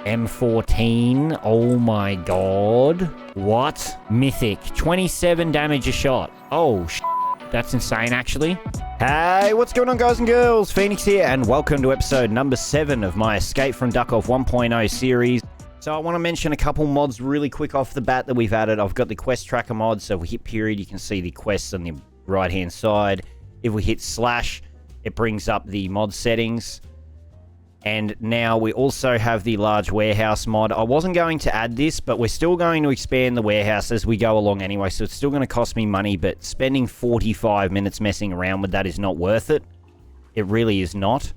M14. Oh my god. What? Mythic. 27 damage a shot. Oh, that's insane, actually. Hey, what's going on, guys and girls? Phoenix here, and welcome to episode number 7 of my Escape From Duckov 1.0 series. So I want to mention a couple mods really quick off the bat that we've added. I've got the quest tracker mod, so if we hit period, you can see the quests on the right-hand side. If we hit slash, it brings up the mod settings. And now we also have the large warehouse mod. I wasn't going to add this, but we're still going to expand the warehouse as we go along anyway, so it's still going to cost me money, but spending 45 minutes messing around with that is not worth it. It really is not.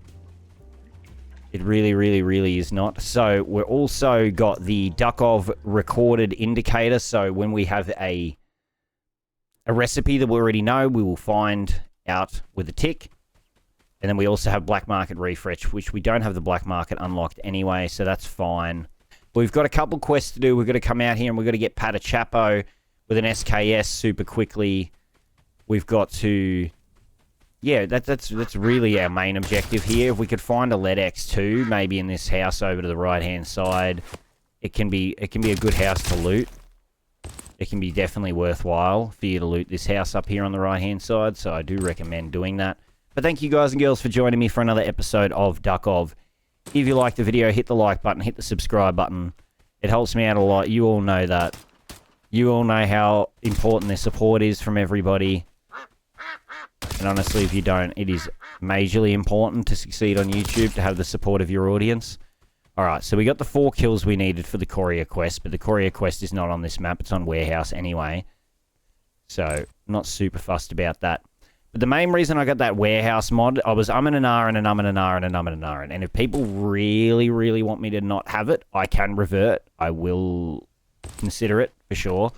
It really is not. So we're also got the Duckov recorded indicator, so when we have a recipe that we already know, we will find out with a tick. And then we also have Black Market Refresh, which we don't have the Black Market unlocked anyway, so that's fine. We've got a couple quests to do. We've got to come out here and we've got to get Pato Chapo with an SKS super quickly. We've got to... Yeah, that's really our main objective here. If we could find a LEDX too, maybe in this house over to the right-hand side, it can be a good house to loot. It can be definitely worthwhile for you to loot this house up here on the right-hand side, so I do recommend doing that. But thank you guys and girls for joining me for another episode of Duckov. If you liked the video, hit the like button, hit the subscribe button. It helps me out a lot. You all know that. You all know how important the support is from everybody. And honestly, if you don't, it is majorly important to succeed on YouTube, to have the support of your audience. Alright, so we got the 4 kills we needed for the courier quest, but the courier quest is not on this map. It's on warehouse anyway. So, not super fussed about that. But the main reason I got that warehouse mod, I was and an R and an and an R and an and an R. And if people really want me to not have it, I can revert. I will consider it, for sure.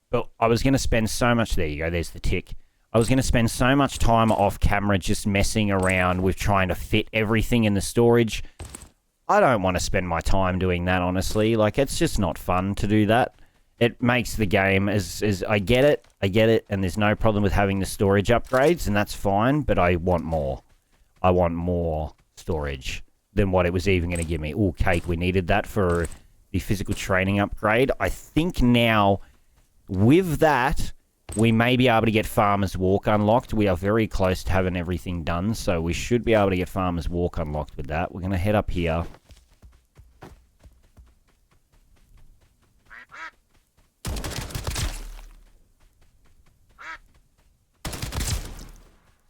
But I was going to spend so much... There you go, there's the tick. I was going to spend so much time off camera just messing around with trying to fit everything in the storage. I don't want to spend my time doing that, honestly. Like, it's just not fun to do that. It makes the game as I get it, and there's no problem with having the storage upgrades, and that's fine, but I want more. I want more storage than what it was even going to give me. Oh, cake, we needed that for the physical training upgrade. I think now, with that, we may be able to get Farmer's Walk unlocked. We are very close to having everything done, so we should be able to get Farmer's Walk unlocked with that. We're going to head up here.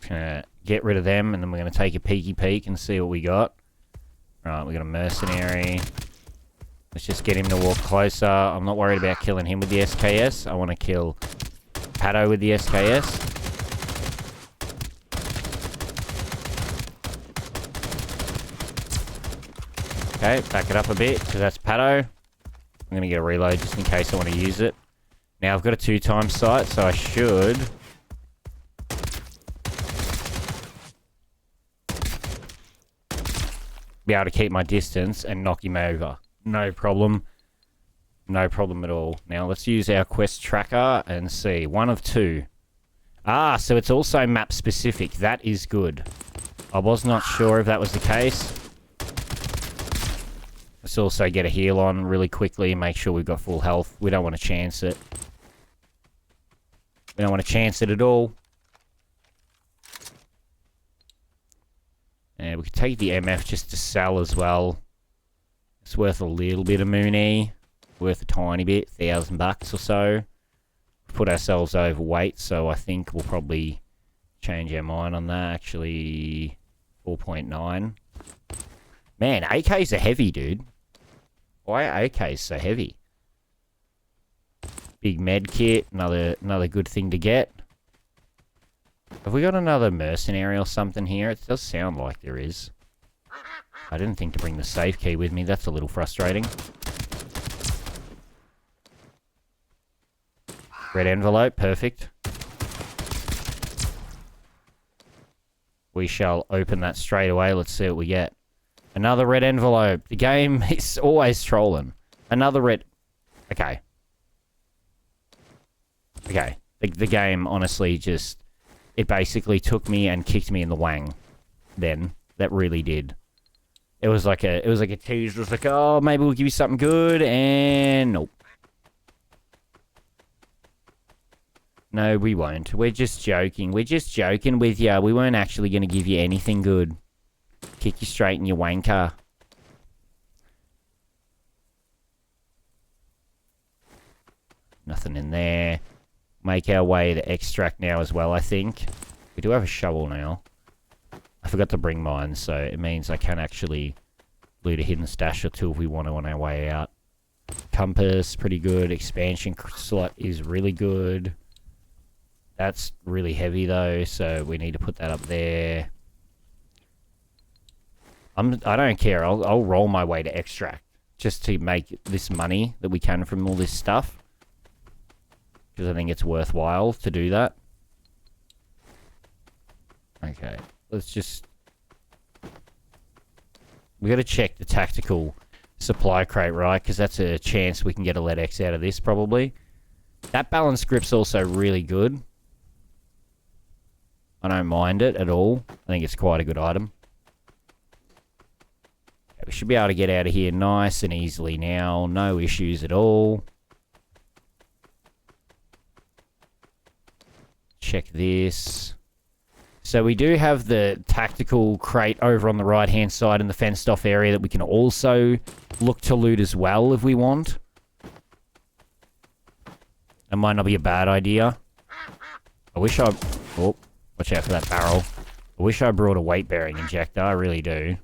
Gonna get rid of them, and then we're going to take a peeky peek and see what we got. Right, we got a mercenary. Let's just get him to walk closer. I'm not worried about killing him with the SKS. I want to kill Pato with the SKS. Okay, back it up a bit, because that's Pato. I'm going to get a reload just in case I want to use it. Now, I've got a 2-time sight, so I should... be able to keep my distance and knock him over. No problem. No problem at all. Now, let's use our quest tracker and see. 1 of 2. Ah, so it's also map specific. That is good. I was not sure if that was the case. Let's also get a heal on really quickly and make sure we've got full health. We don't want to chance it. We don't want to chance it at all. And we could take the MF just to sell as well. It's worth a little bit of Mooney. Worth a tiny bit, $1,000 or so. We've put ourselves overweight, so I think we'll probably change our mind on that. Actually, 4.9. Man, AKs are heavy, dude. Why are AKs so heavy? Big med kit, another good thing to get. Have we got another mercenary or something here? It does sound like there is. I didn't think to bring the safe key with me. That's a little frustrating. Red envelope. Perfect. We shall open that straight away. Let's see what we get. Another red envelope. The game is always trolling. Another red... Okay. Okay. The game, honestly, just... It basically took me and kicked me in the wang. Then. That really did. It was like a tease. It was like, oh, maybe we'll give you something good, and nope. No, we won't. We're just joking. We're just joking with you. We weren't actually going to give you anything good. Kick you straight in your wanker. Nothing in there. Make our way to extract now as well, I think. We do have a shovel now. I forgot to bring mine, so it means I can actually loot a hidden stash or two if we want to on our way out. Compass, pretty good. Expansion slot is really good. That's really heavy though, so we need to put that up there. I don't care. I'll roll my way to extract just to make this money that we can from all this stuff, because I think it's worthwhile to do that. Okay, let's just... We got to check the tactical supply crate, right? Because that's a chance we can get a LEDX out of this, probably. That balance grip's also really good. I don't mind it at all. I think it's quite a good item. Okay, we should be able to get out of here nice and easily now. No issues at all. Check this. So we do have the tactical crate over on the right-hand side in the fenced-off area that we can also look to loot as well if we want. That might not be a bad idea. I wish I... Oh, watch out for that barrel. I wish I brought a weight-bearing injector. I really do.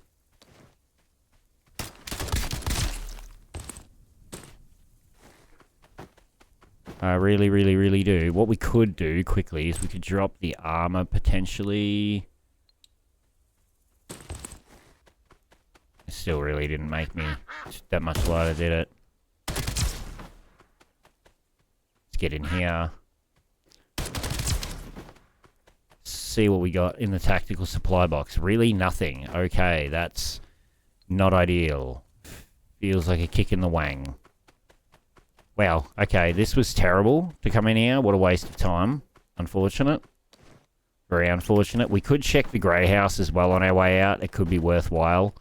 I really, really, really do. What we could do quickly is we could drop the armor potentially. It still really didn't make me that much lighter, did it? Let's get in here. See what we got in the tactical supply box. Really nothing. Okay, that's not ideal. Feels like a kick in the wang. Wow, okay, this was terrible to come in here. What a waste of time. Unfortunate. Very unfortunate. We could check the grey house as well on our way out. It could be worthwhile.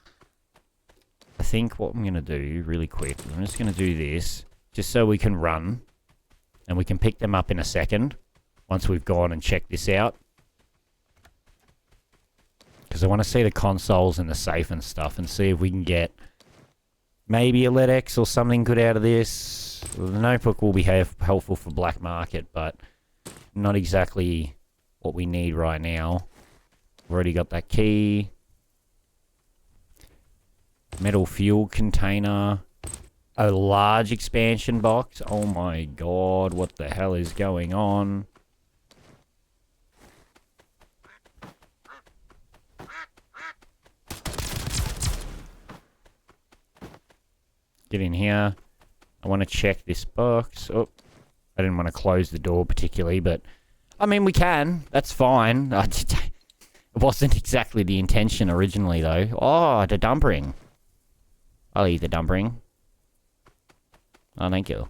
I think what I'm going to do really quick, I'm just going to do this just so we can run and we can pick them up in a second once we've gone and checked this out. Because I want to see the consoles and the safe and stuff and see if we can get maybe a LEDX or something good out of this. Well, the notebook will be helpful for black market, but not exactly what we need right now. We've already got that key. Metal fuel container. A large expansion box. Oh my god, what the hell is going on? Get in here. I want to check this box. Oh, I didn't want to close the door particularly, but... I mean, we can. That's fine. It wasn't exactly the intention originally, though. Oh, the dumpering. I'll eat the dumpering. Oh, thank you.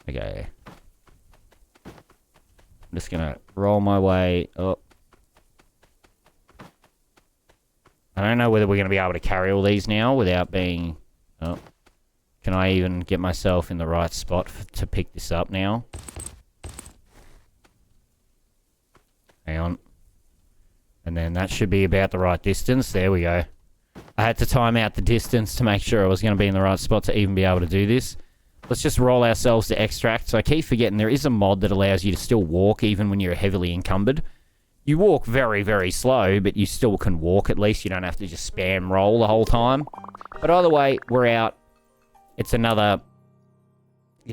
Okay. I'm just gonna roll my way up. I don't know whether we're gonna be able to carry all these now without being... Oh. Can I even get myself in the right spot to pick this up now? Hang on. And then that should be about the right distance. There we go. I had to time out the distance to make sure I was going to be in the right spot to even be able to do this. Let's just roll ourselves to extract. So I keep forgetting there is a mod that allows you to still walk even when you're heavily encumbered. You walk very, very slow, but you still can walk at least. You don't have to just spam roll the whole time. But either way, we're out. It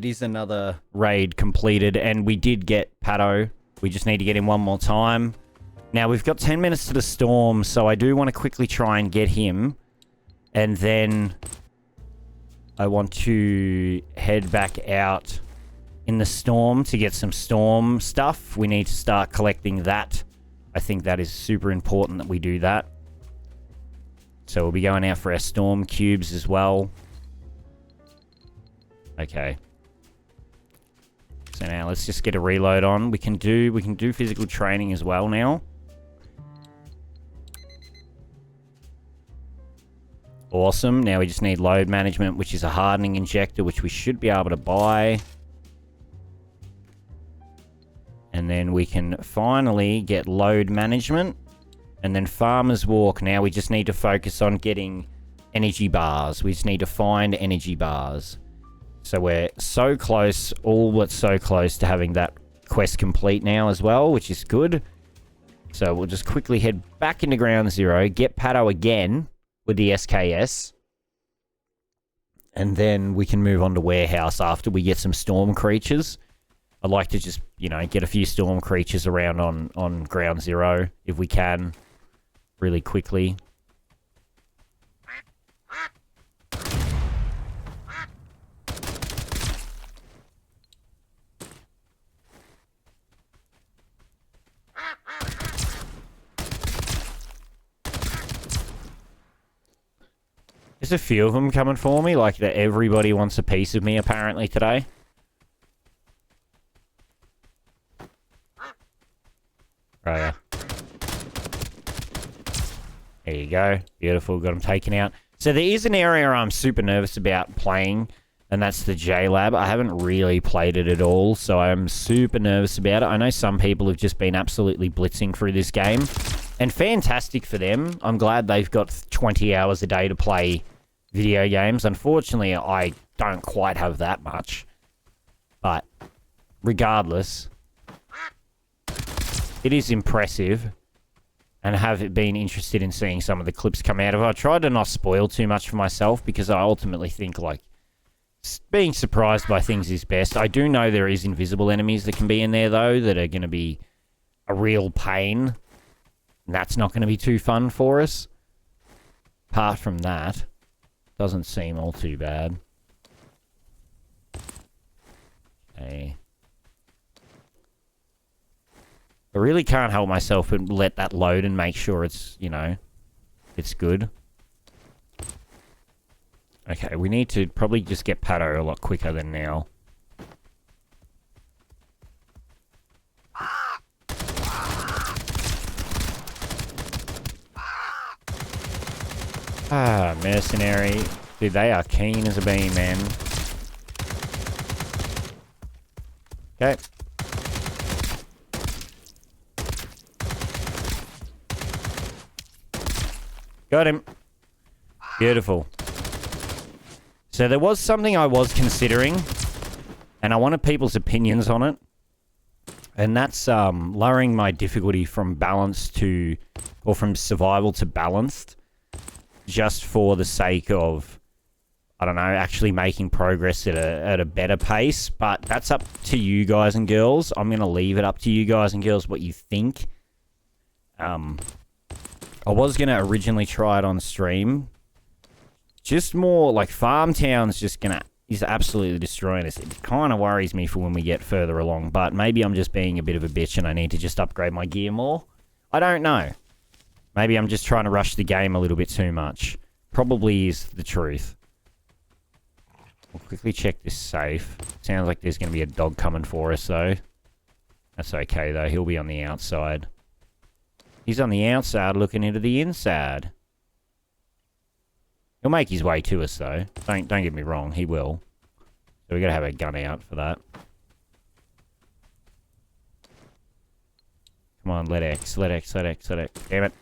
is another raid completed, and we did get Pato. We just need to get him one more time. Now, we've got 10 minutes to the storm, so I do want to quickly try and get him. And then I want to head back out in the storm to get some storm stuff. We need to start collecting that. I think that is super important that we do that. So we'll be going out for our storm cubes as well. Okay. So now let's just get a reload on. We can do physical training as well now. Awesome. Now we just need load management, which is a hardening injector, which we should be able to buy. And then we can finally get load management. And then Farmer's Walk. Now we just need to focus on getting energy bars. We just need to find energy bars. So we're so close, all but so close to having that quest complete now as well, which is good. So we'll just quickly head back into Ground Zero, get Pato again with the SKS. And then we can move on to Warehouse after we get some storm creatures. I'd like to just, you know, get a few storm creatures around on Ground Zero if we can, really quickly. There's a few of them coming for me, like that everybody wants a piece of me apparently today. Right, yeah. There you go. Beautiful. Got them taken out. So there is an area I'm super nervous about playing, and that's the J-Lab. I haven't really played it at all, so I'm super nervous about it. I know some people have just been absolutely blitzing through this game, and fantastic for them. I'm glad they've got 20 hours a day to play video games. Unfortunately, I don't quite have that much. But regardless, it is impressive, and have been interested in seeing some of the clips come out of it. I tried to not spoil too much for myself because I ultimately think, like, being surprised by things is best. I do know there is invisible enemies that can be in there, though, that are going to be a real pain. And that's not going to be too fun for us. Apart from that, doesn't seem all too bad. Okay. I really can't help myself but let that load and make sure it's, you know, it's good. Okay, we need to probably just get Pato a lot quicker than now. Ah, mercenary. Dude, they are keen as a bean, man. Okay. Got him. Beautiful. So there was something I was considering, and I wanted people's opinions on it. And that's lowering my difficulty from balanced to, or from survival to balanced, just for the sake of, I don't know, actually making progress at a better pace. But that's up to you guys and girls. I'm going to leave it up to you guys and girls what you think. I was going to originally try it on stream. Just more like Farmtown's is absolutely destroying us. It kind of worries me for when we get further along, but maybe I'm just being a bit of a bitch and I need to just upgrade my gear more. I don't know. Maybe I'm just trying to rush the game a little bit too much. Probably is the truth. We'll quickly check this safe. Sounds like there's going to be a dog coming for us, though. That's okay, though. He'll be on the outside. He's on the outside looking into the inside. He'll make his way to us, though. Don't get me wrong. He will. So we got to have a gun out for that. Come on, LEDX. Damn it.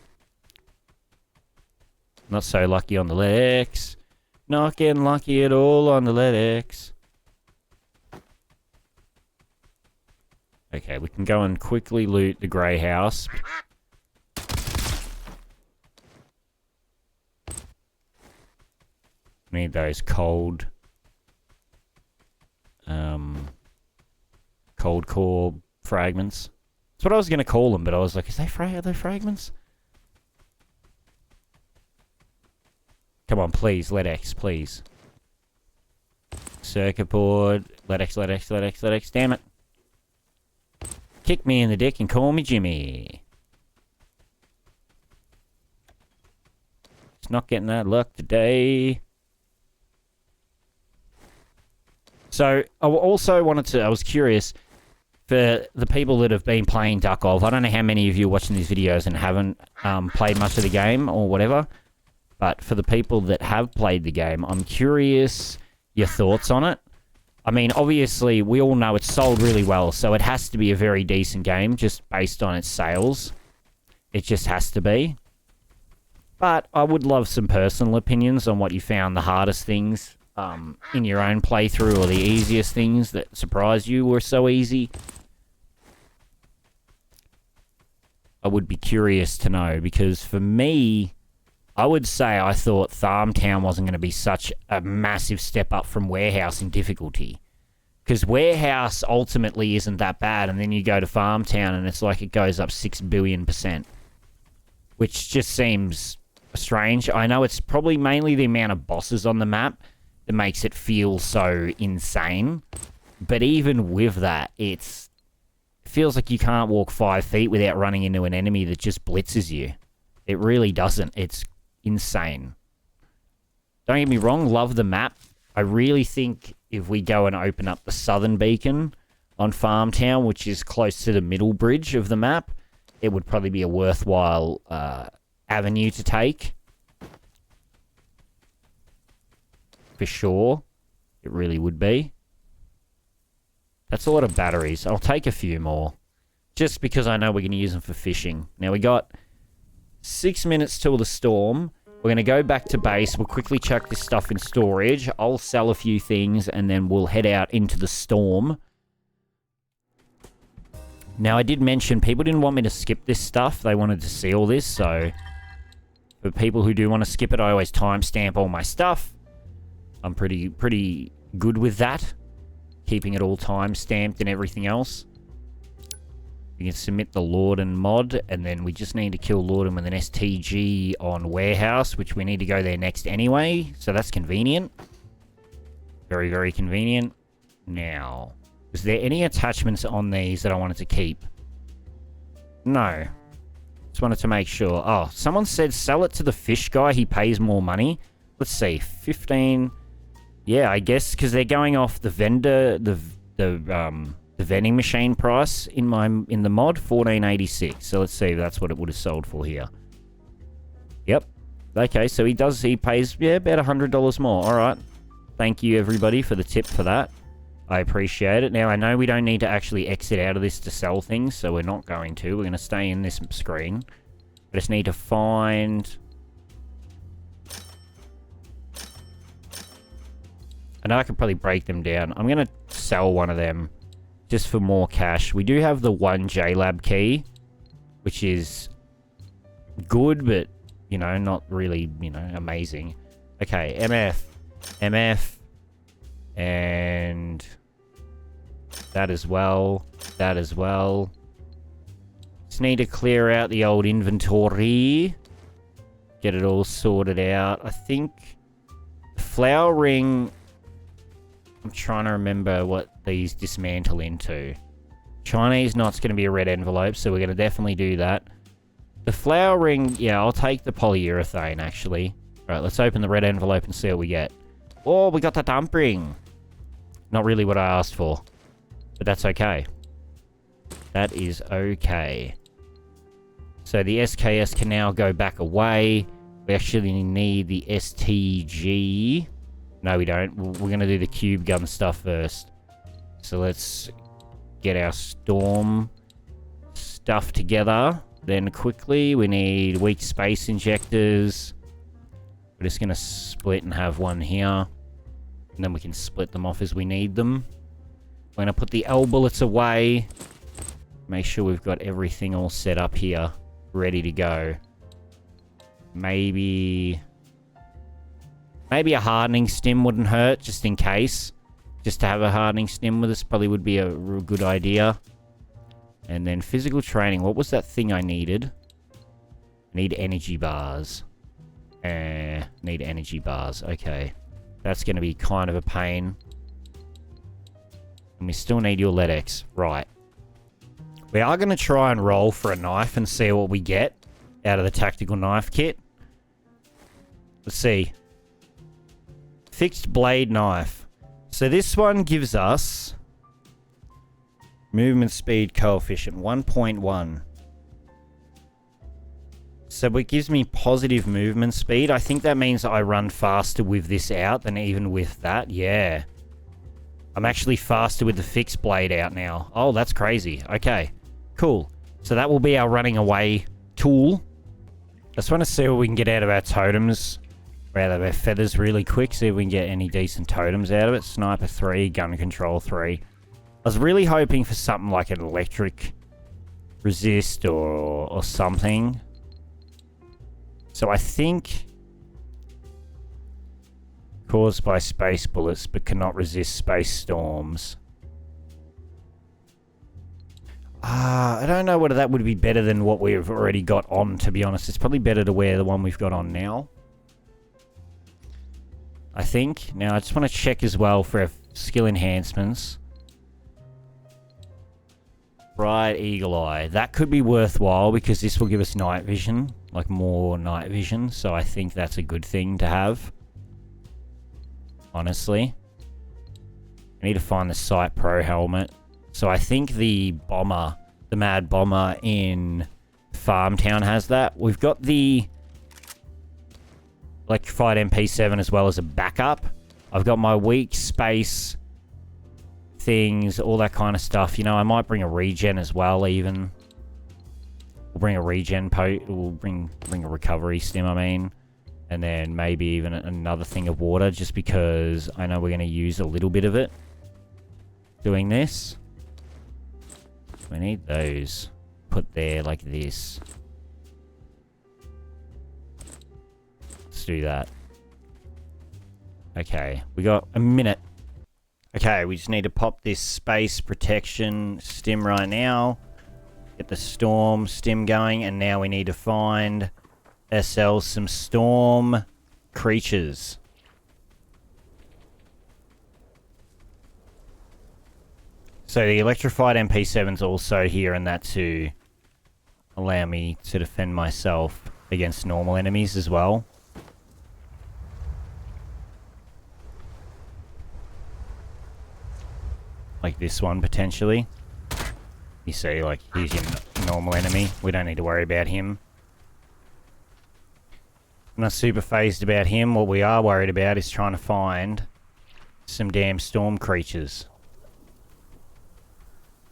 Not so lucky on the LEDX. Not getting lucky at all on the LEDX. Okay, we can go and quickly loot the grey house. Need those cold core fragments. That's what I was going to call them, but I was like, are they fragments? Come on, please, LEDX, please. Circuit board, LEDX, damn it. Kick me in the dick and call me Jimmy. It's not getting that luck today. So, I also I was curious, for the people that have been playing Duckov, I don't know how many of you are watching these videos and haven't played much of the game or whatever, But for the people that have played the game, I'm curious your thoughts on it. I mean, obviously, we all know it's sold really well, so it has to be a very decent game just based on its sales. It just has to be. But I would love some personal opinions on what you found the hardest things in your own playthrough, or the easiest things that surprised you were so easy. I would be curious to know, because for me, I would say I thought Farmtown wasn't going to be such a massive step up from Warehouse in difficulty. Because Warehouse ultimately isn't that bad, and then you go to Farmtown and it's like it goes up 6 billion%. Which just seems strange. I know it's probably mainly the amount of bosses on the map that makes it feel so insane. But even with that, it feels like you can't walk 5 feet without running into an enemy that just blitzes you. It really doesn't. It's insane. Don't get me wrong, love the map. I really think if we go and open up the southern beacon on Farmtown, which is close to the middle bridge of the map, it would probably be a worthwhile avenue to take. For sure. It really would be. That's a lot of batteries. I'll take a few more. Just because I know we're going to use them for fishing. Now we got 6 minutes till the storm. We're going to go back to base. We'll quickly chuck this stuff in storage. I'll sell a few things and then we'll head out into the storm. Now, I did mention people didn't want me to skip this stuff. They wanted to see all this, so for people who do want to skip it, I always timestamp all my stuff. I'm pretty good with that. Keeping it all time-stamped and everything else. We can submit the Lordon mod, and then we just need to kill Lordon with an STG on Warehouse, which we need to go there next anyway, so that's convenient. Very, very convenient. Now, is there any attachments on these that I wanted to keep? No. Just wanted to make sure. Oh, someone said sell it to the fish guy, he pays more money. Let's see, 15... Yeah, I guess, because they're going off the vendor, the vending machine price in the mod, $14.86. So let's see if that's what it would have sold for here. Yep. Okay, so he pays, yeah, about $100 more. All right. Thank you, everybody, for the tip for that. I appreciate it. Now, I know we don't need to actually exit out of this to sell things, so we're not going to. We're going to stay in this screen. I just need to find... I know I could probably break them down. I'm going to sell one of them just for more cash. We do have the 1 JLab key, which is good, but, you know, not really, you know, amazing. Okay, MF, and that as well, Just need to clear out the old inventory, get it all sorted out. I think the flower ring... I'm trying to remember what these dismantle into. Chinese knot's going to be a red envelope, so we're going to definitely do that. The flower ring, yeah, I'll take the polyurethane, actually. Alright, let's open the red envelope and see what we get. Oh, we got the dump ring. Not really what I asked for. But that's okay. That is okay. So the SKS can now go back away. We actually need the STG... No, we don't. We're going to do the cube gun stuff first. So let's get our storm stuff together. Then quickly, we need weak space injectors. We're just going to split and have one here. And then we can split them off as we need them. We're going to put the L bullets away. Make sure we've got everything all set up here. Ready to go. Maybe a hardening stim wouldn't hurt, just in case. Just to have a hardening stim with us probably would be a real good idea. And then physical training. What was that thing I needed? I need energy bars. Need energy bars. Okay. That's going to be kind of a pain. And we still need your LEDX. Right. We are going to try and roll for a knife and see what we get out of the tactical knife kit. Let's see. Fixed blade knife. So this one gives us movement speed coefficient 1.1. So it gives me positive movement speed. I think that means I run faster with this out than even with that. Yeah. I'm actually faster with the fixed blade out now. Oh, that's crazy. Okay, cool. So that will be our running away tool. I just want to see what we can get out of our totems. Or out of our feathers really quick. See if we can get any decent totems out of it. Sniper 3, gun control 3. I was really hoping for something like an electric resist or something. So I think caused by space bullets but cannot resist space storms. I don't know whether that would be better than what we've already got on, to be honest. It's probably better to wear the one we've got on now, I think. Now I just want to check as well for our skill enhancements. Bright Eagle Eye. That could be worthwhile because this will give us night vision. Like more night vision. So I think that's a good thing to have. Honestly. I need to find the Sight Pro helmet. So I think the bomber, the Mad Bomber in Farmtown has that. We've got the Electrified MP7 as well as a backup. I've got my weak space things, all that kind of stuff. You know, I might bring a regen as well, even. We'll bring a regen we'll bring a recovery stim, I mean. And then maybe even another thing of water, just because I know we're going to use a little bit of it doing this. We need those put there like this. Let's do that. Okay, we got a minute. Okay, we just need to pop this space protection stim right now. Get the storm stim going, and now we need to find ourselves some storm creatures. So the electrified MP7's also here, and that to allow me to defend myself against normal enemies as well. Like this one, potentially. You see, like, he's your normal enemy. We don't need to worry about him. I'm not super phased about him. What we are worried about is trying to find some damn storm creatures.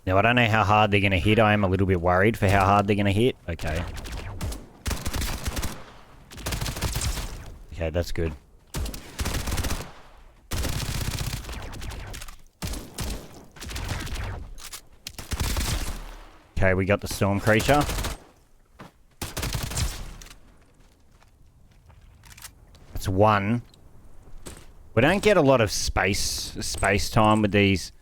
Now, I don't know how hard they're going to hit. I am a little bit worried for how hard they're going to hit. Okay. Okay, that's good. Okay, we got the storm creature. That's one. We don't get a lot of space time with these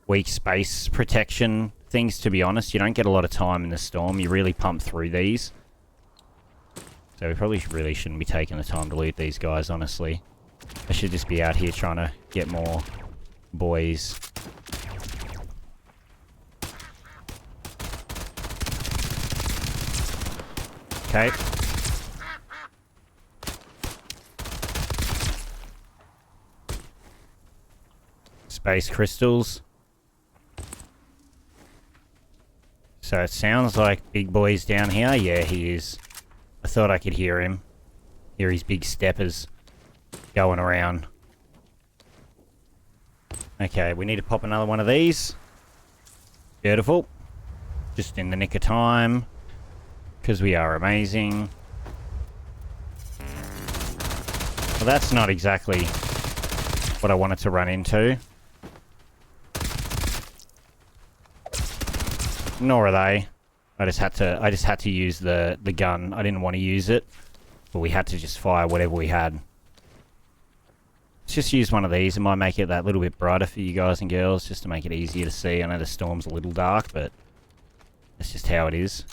weak space protection things, to be honest. You don't get a lot of time in the storm. You really pump through these. So we probably really shouldn't be taking the time to loot these guys, honestly. I should just be out here trying to get more boys. Okay. Space crystals. So it sounds like Big Boy's down here. Yeah, he is. I thought I could hear him. Hear his big steppers going around. Okay, we need to pop another one of these. Beautiful. Just in the nick of time. Because we are amazing. Well, that's not exactly what I wanted to run into. Nor are they. I just had to use the gun. I didn't want to use it. But we had to just fire whatever we had. Let's just use one of these. It might make it that little bit brighter for you guys and girls, just to make it easier to see. I know the storm's a little dark, but that's just how it is.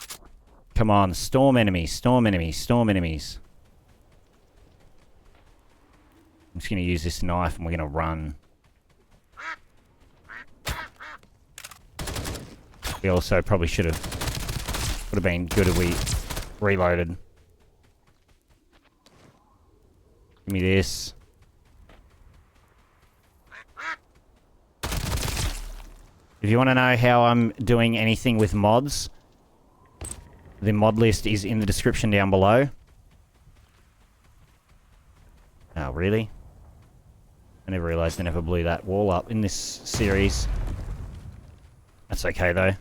Come on, storm enemies, storm enemies, storm enemies. I'm just going to use this knife and we're going to run. We also probably would have been good if we reloaded. Give me this. If you want to know how I'm doing anything with mods, The mod list is in the description down below. Oh, really? I never realised I never blew that wall up in this series. That's okay though.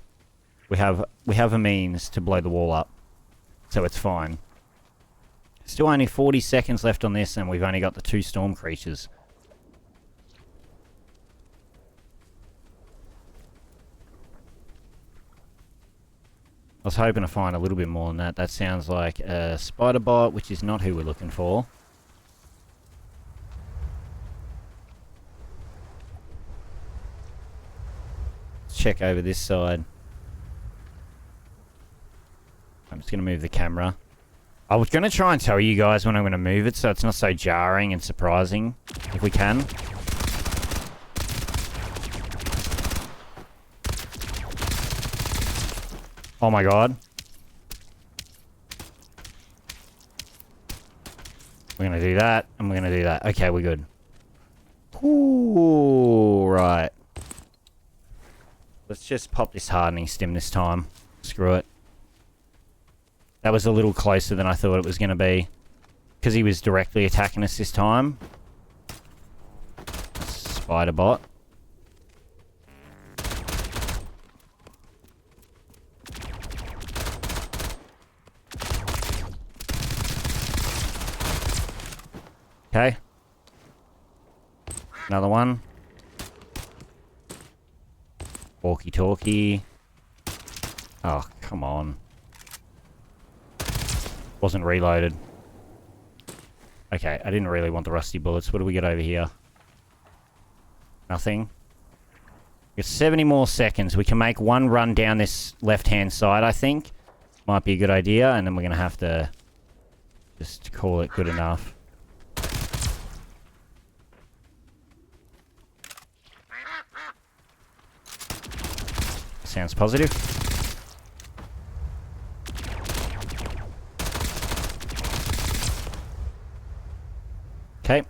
We have a means to blow the wall up, so it's fine. Still only 40 seconds left on this, and we've only got the 2 storm creatures. I was hoping to find a little bit more than that. That sounds like a spider bot, which is not who we're looking for. Let's check over this side. I'm just going to move the camera. I was going to try and tell you guys when I'm going to move it so it's not so jarring and surprising, if we can. Oh my god. We're going to do that, and we're going to do that. Okay, we're good. Ooh, right. Let's just pop this hardening stim this time. Screw it. That was a little closer than I thought it was going to be. Because he was directly attacking us this time. Spider bot. Okay. Another one. Walkie-talkie. Oh, come on. Wasn't reloaded. Okay, I didn't really want the rusty bullets. What do we get over here? Nothing. We got 70 more seconds. We can make one run down this left-hand side, I think. Might be a good idea, and then we're going to have to just call it good enough. Sounds positive. Okay.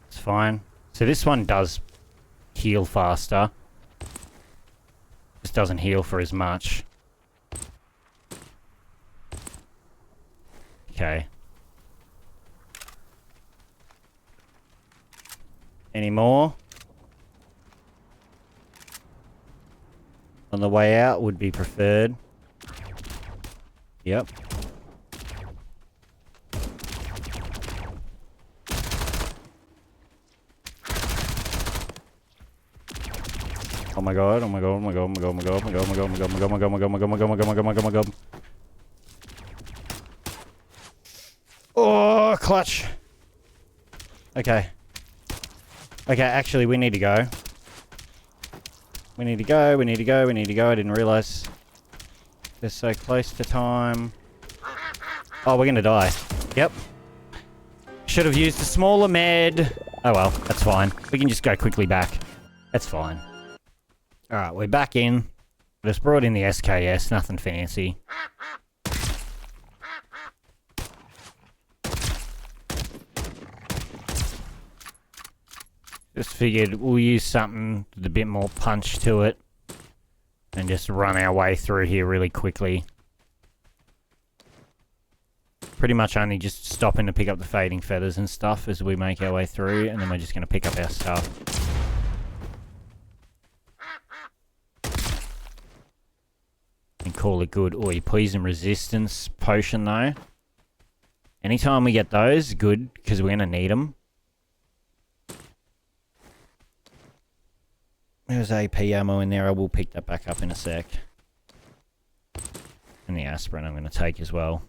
It's fine. So this one does heal faster. Just doesn't heal for as much. Okay. Any more? On the way out would be preferred. Yep. Oh my god, oh my god, oh my god, oh my god, oh my god, oh my god, oh my god, oh my god, oh my god, oh my god, oh my god, oh my god, oh my god, oh my god, oh my god, oh my god, oh, clutch. Okay. Okay, actually, we need to go. We need to go, we need to go, we need to go. I didn't realise they're so close to time. Oh, we're gonna die. Yep. Should have used a smaller med. Oh well, that's fine. We can just go quickly back. That's fine. Alright, we're back in. Just brought in the SKS, nothing fancy. Just figured we'll use something with a bit more punch to it. And just run our way through here really quickly. Pretty much only just stopping to pick up the fading feathers and stuff as we make our way through. And then we're just going to pick up our stuff. And call it good. Oh, poison resistance potion though. Anytime we get those, good. Because we're going to need them. There's AP ammo in there. I will pick that back up in a sec. And the aspirin I'm going to take as well.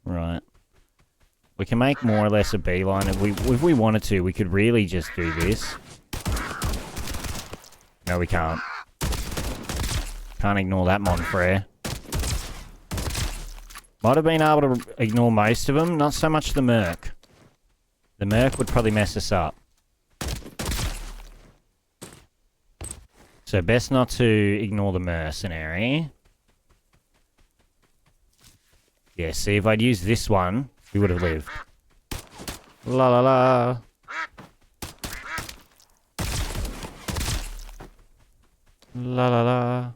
Right. We can make more or less a beeline. If we wanted to, we could really just do this. No, we can't. Can't ignore that Monfrere. Might have been able to ignore most of them. Not so much the Merc. The Merc would probably mess us up. So best not to ignore the mercenary. Yeah, see, if I'd used this one, we would have lived. La la la. La la la.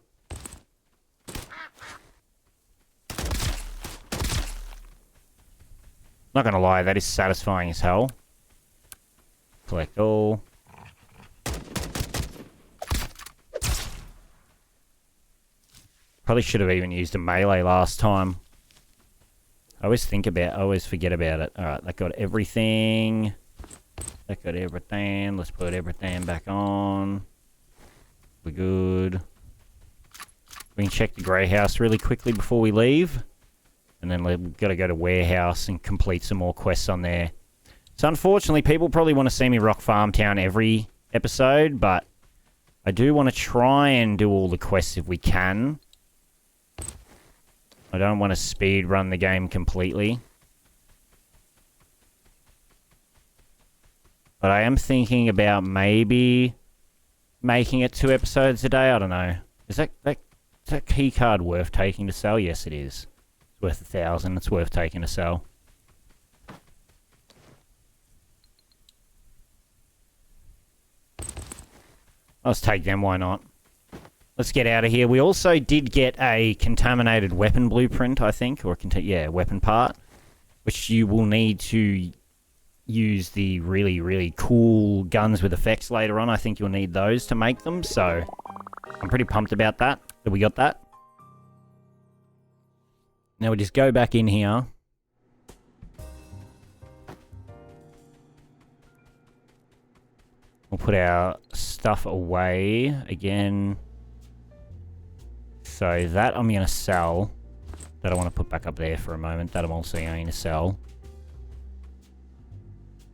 Not gonna lie, that is satisfying as hell. Collect all. Probably should have even used a melee last time. I always forget about it. Alright, that got everything. That got everything. Let's put everything back on. We're good. We can check the grey house really quickly before we leave. And then we've got to go to warehouse and complete some more quests on there. So unfortunately, people probably want to see me rock Farm Town every episode, but I do want to try and do all the quests if we can. I don't want to speed run the game completely. But I am thinking about maybe making it 2 episodes a day. I don't know. Is that key card worth taking to sell? Yes, it is. It's worth 1,000. It's worth taking to sell. Let's take them. Why not? Let's get out of here. We also did get a contaminated weapon blueprint, I think, or weapon part, which you will need to use the really, really cool guns with effects later on. I think you'll need those to make them, so I'm pretty pumped about that we got that. Now we just go back in here. We'll put our stuff away again. So that I'm going to sell. That I want to put back up there for a moment. That I'm also going to sell.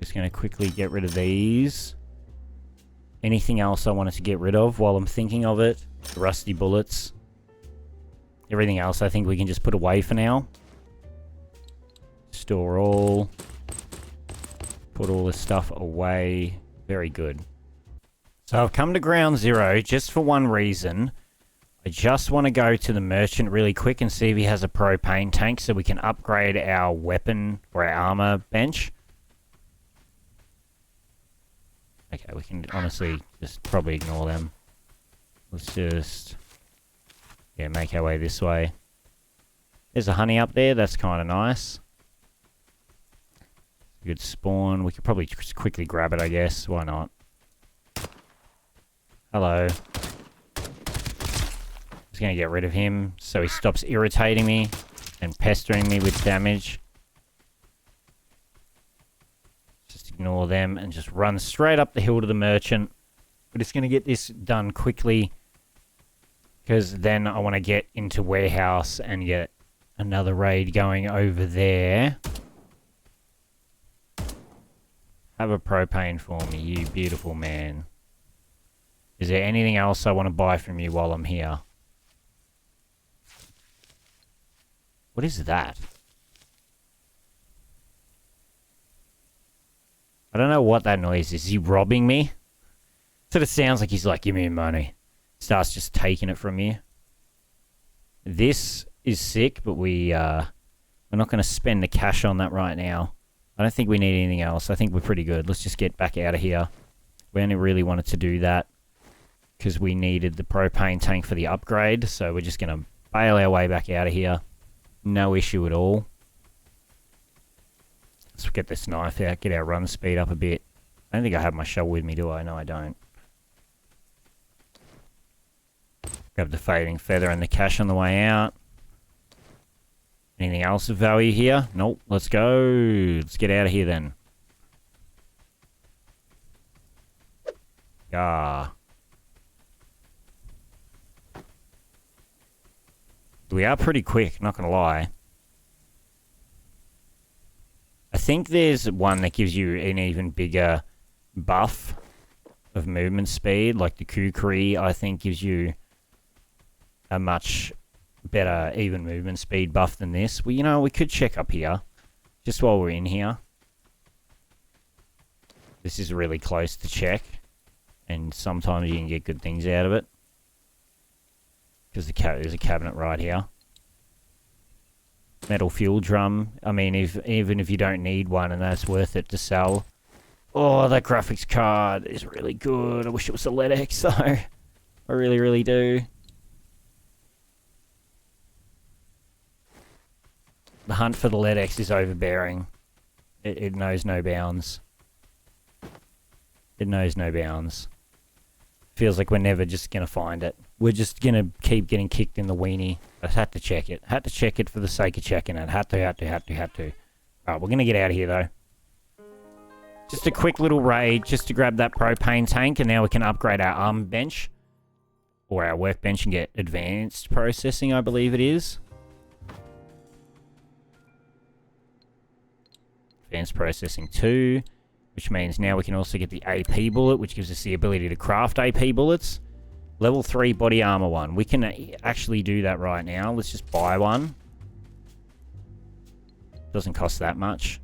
Just going to quickly get rid of these. Anything else I wanted to get rid of while I'm thinking of it? The rusty bullets. Everything else I think we can just put away for now. Store all. Put all this stuff away. Very good. So I've come to ground zero just for one reason. I just want to go to the merchant really quick and see if he has a propane tank so we can upgrade our weapon or our armor bench. Okay, we can honestly just probably ignore them. Let's just... yeah, make our way this way. There's a honey up there. That's kind of nice. Good spawn. We could probably just quickly grab it, I guess. Why not? Hello. Just going to get rid of him so he stops irritating me and pestering me with damage. Just ignore them and just run straight up the hill to the merchant. We're just going to get this done quickly because then I want to get into warehouse and get another raid going over there. Have a propane for me, you beautiful man. Is there anything else I want to buy from you while I'm here? What is that? I don't know what that noise is. Is he robbing me? Sort of sounds like he's like, give me your money. Starts just taking it from you. This is sick, but we're not going to spend the cash on that right now. I don't think we need anything else. I think we're pretty good. Let's just get back out of here. We only really wanted to do that because we needed the propane tank for the upgrade. So we're just going to bail our way back out of here. No issue at all. Let's get this knife out. Get our run speed up a bit. I don't think I have my shovel with me, do I? No, I don't. Grab the fading feather and the cash on the way out. Anything else of value here? Nope. Let's go. Let's get out of here then. Ah. We are pretty quick, not gonna lie. I think there's one that gives you an even bigger buff of movement speed, like the Kukri, I think gives you a much better even movement speed buff than this. Well, you know, we could check up here just while we're in here. This is really close to check, and sometimes you can get good things out of it. Because there's a cabinet right here. Metal fuel drum. I mean, even if you don't need one and that's worth it to sell. Oh, that graphics card is really good. I wish it was a LEDX though. I really, really do. The hunt for the LEDX is overbearing. It knows no bounds. It knows no bounds. Feels like we're never just going to find it. We're just going to keep getting kicked in the weenie. I had to check it. Had to check it for the sake of checking it. Had to. Alright, we're going to get out of here, though. Just a quick little raid just to grab that propane tank, and now we can upgrade our arm bench. Or our workbench and get advanced processing, I believe it is. Advanced processing 2. Which means now we can also get the AP bullet, which gives us the ability to craft AP bullets. Level 3 body armor 1. We can actually do that right now. Let's just buy one. Doesn't cost that much.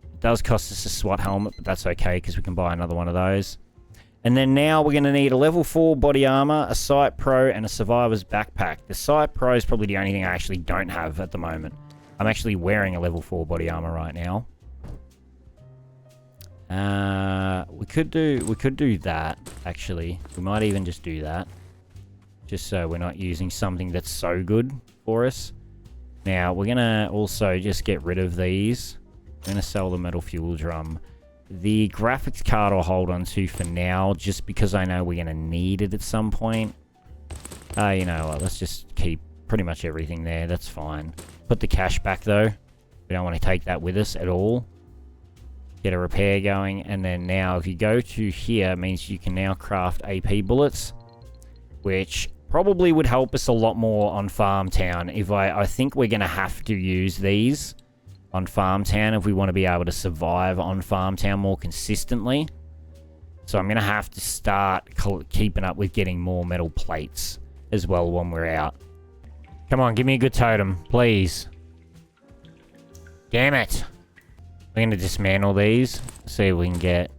It does cost us a SWAT helmet, but that's okay because we can buy another one of those. And then now we're going to need a level 4 body armor, a Sight Pro, and a Survivor's backpack. The Sight Pro is probably the only thing I actually don't have at the moment. I'm actually wearing a level 4 body armor right now. We could do that, actually. We might even just do that. Just so we're not using something that's so good for us. Now, we're gonna also just get rid of these. We're gonna sell the metal fuel drum. The graphics card I'll hold on to for now, just because I know we're gonna need it at some point. You know what, let's just keep pretty much everything there, that's fine. Put the cash back though. We don't want to take that with us at all. Get a repair going, and then now if you go to here, it means you can now craft AP bullets, which probably would help us a lot more on Farmtown. If I think we're going to have to use these on Farmtown if we want to be able to survive on Farmtown more consistently. So I'm going to have to start keeping up with getting more metal plates as well when we're out. Come on, give me a good totem, please. Damn it. We're going to dismantle these. See if we can get...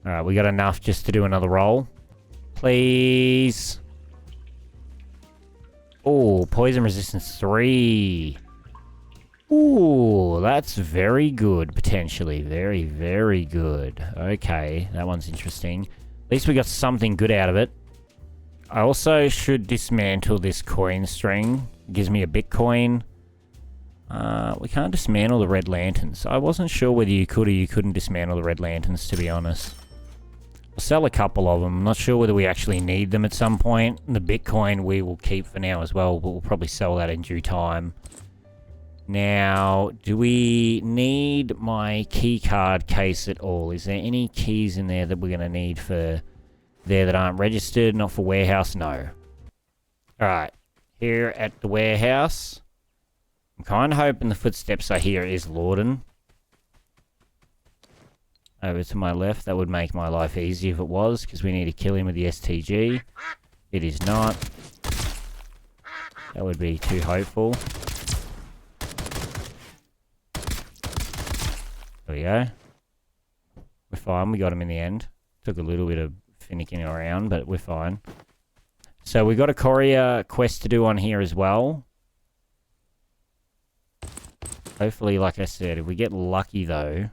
Alright, we got enough just to do another roll. Please. Oh, poison resistance 3. Ooh, that's very good, potentially. Very, very good. Okay, that one's interesting. At least we got something good out of it. I also should dismantle this coin string. It gives me a Bitcoin. We can't dismantle the red lanterns. I wasn't sure whether you could or you couldn't dismantle the red lanterns, to be honest. I'll sell a couple of them. I'm not sure whether we actually need them at some point. The Bitcoin we will keep for now as well, but we'll probably sell that in due time. Now, do we need my key card case at all? Is there any keys in there that we're going to need for there that aren't registered? Not for warehouse? No. Alright, here at the warehouse... I'm kind of hoping the footsteps I hear is Lordon. Over to my left. That would make my life easy if it was, because we need to kill him with the STG. It is not. That would be too hopeful. There we go. We're fine. We got him in the end. Took a little bit of finicking around, but we're fine. So we got a courier quest to do on here as well. Hopefully, like I said, if we get lucky though,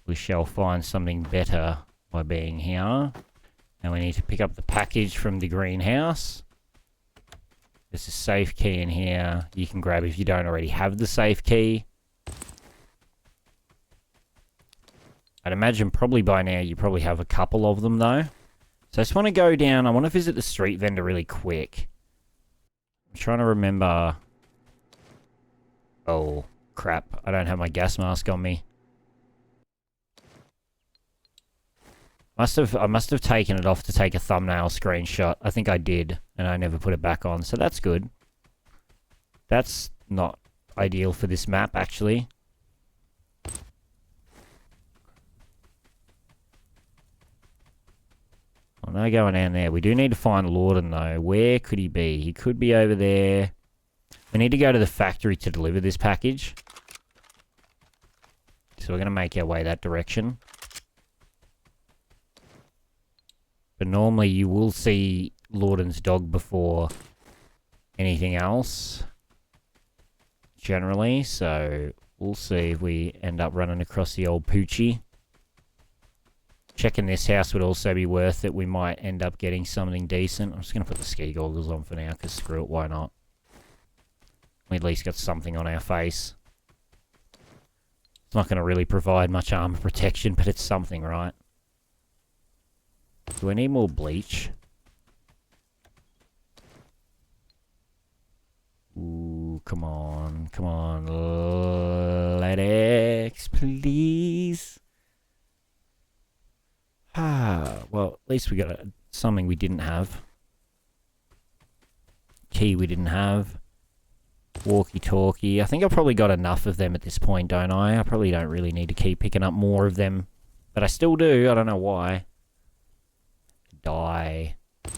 we shall find something better by being here. And we need to pick up the package from the greenhouse. There's a safe key in here you can grab if you don't already have the safe key. I'd imagine probably by now you probably have a couple of them though. So I just want to go down, I want to visit the street vendor really quick. I'm trying to remember... Oh, crap. I don't have my gas mask on me. I must have taken it off to take a thumbnail screenshot. I think I did, and I never put it back on, so that's good. That's not ideal for this map, actually. Oh, no going down there. We do need to find Lordon, though. Where could he be? He could be over there. We need to go to the factory to deliver this package. So we're going to make our way that direction. But normally you will see Lordon's dog before anything else. Generally, so we'll see if we end up running across the old Poochie. Checking this house would also be worth it. We might end up getting something decent. I'm just going to put the ski goggles on for now, because screw it, why not? We at least got something on our face. It's not going to really provide much armor protection, but it's something, right? Do I need more bleach? Ooh, come on. Come on. LEDX, please. Well, at least we got something we didn't have. Key we didn't have. Walkie-talkie. I think I've probably got enough of them at this point, don't I? I probably don't really need to keep picking up more of them. But I still do. I don't know why. Die. I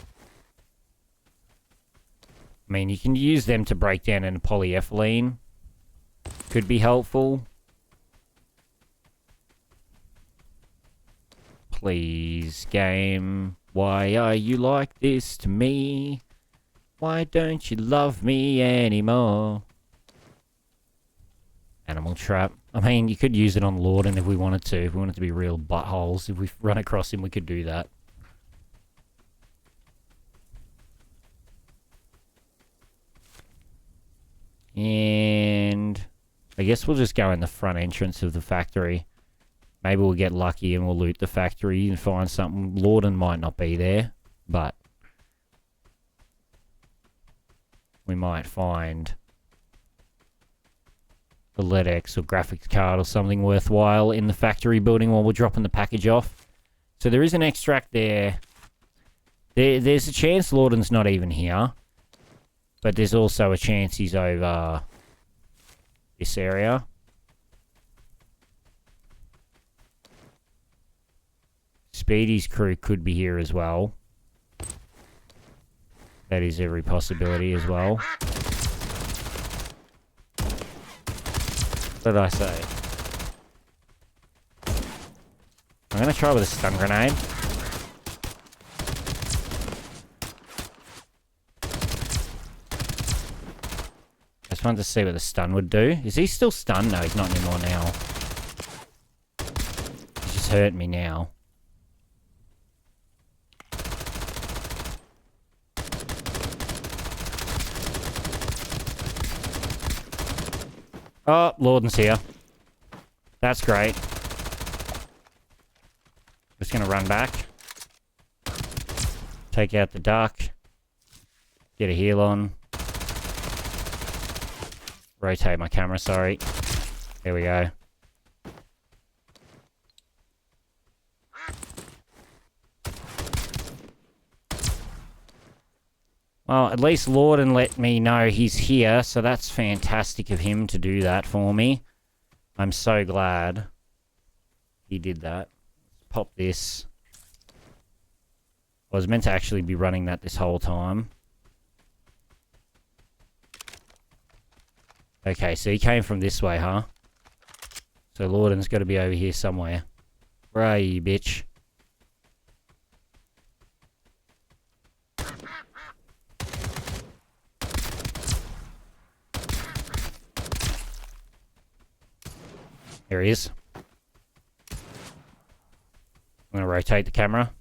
mean, you can use them to break down into polyethylene. Could be helpful. Please, game. Why are you like this to me? Why don't you love me anymore? Animal trap. I mean, you could use it on Lordon if we wanted to. If we wanted to be real buttholes. If we run across him, we could do that. And I guess we'll just go in the front entrance of the factory. Maybe we'll get lucky and we'll loot the factory and find something. Lordon might not be there, but we might find a LEDX or graphics card or something worthwhile in the factory building while we're dropping the package off. So there is an extract there. There's a chance Lordon's not even here. But there's also a chance he's over this area. Speedy's crew could be here as well. That is every possibility as well. What did I say? I'm going to try with a stun grenade. I just wanted to see what the stun would do. Is he still stunned? No, he's not anymore now. He's just hurt me now. Oh, Lordon's here. That's great. Just gonna run back. Take out the duck. Get a heal on. Rotate my camera, sorry. There we go. Well, at least Lordon let me know he's here, so that's fantastic of him to do that for me. I'm so glad he did that. Let's pop this. I was meant to actually be running that this whole time. Okay, so he came from this way, huh? So Lordon's got to be over here somewhere. Where are you, bitch? There he is. I'm going to rotate the camera.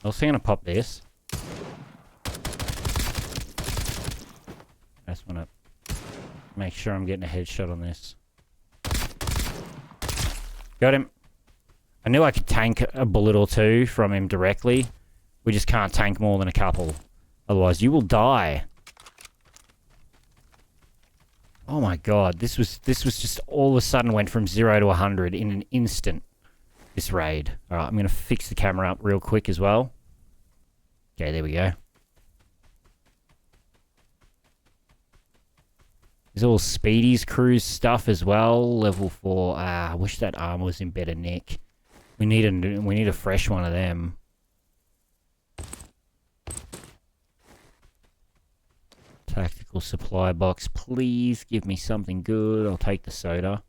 I was going to pop this. I just want to make sure I'm getting a headshot on this. Got him. I knew I could tank a bullet or two from him directly. We just can't tank more than a couple. Otherwise, you will die. Oh my god, this was just all of a sudden went from 0 to 100 in an instant. This raid. Alright, I'm going to fix the camera up real quick as well. Okay, there we go. There's all Speedy's cruise stuff as well. Level 4. I wish that armor was in better nick. We need a fresh one of them. Tactical supply box. Please give me something good. I'll take the soda.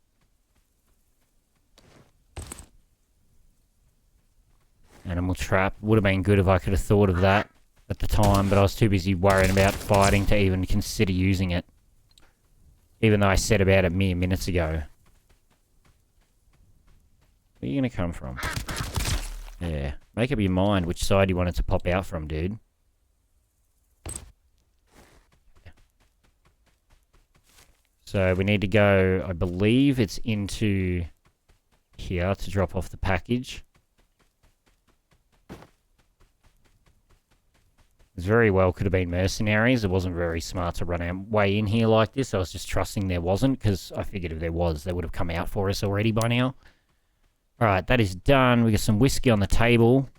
Animal trap. Would have been good if I could have thought of that at the time, but I was too busy worrying about fighting to even consider using it. Even though I said about it mere minutes ago. Where are you going to come from? Yeah. Make up your mind which side you want it to pop out from, dude. So we need to go, I believe it's into here to drop off the package. It very well could have been mercenaries. It wasn't very smart to run our way in here like this. I was just trusting there wasn't, because I figured if there was, they would have come out for us already by now. Alright, that is done. We got some whiskey on the table.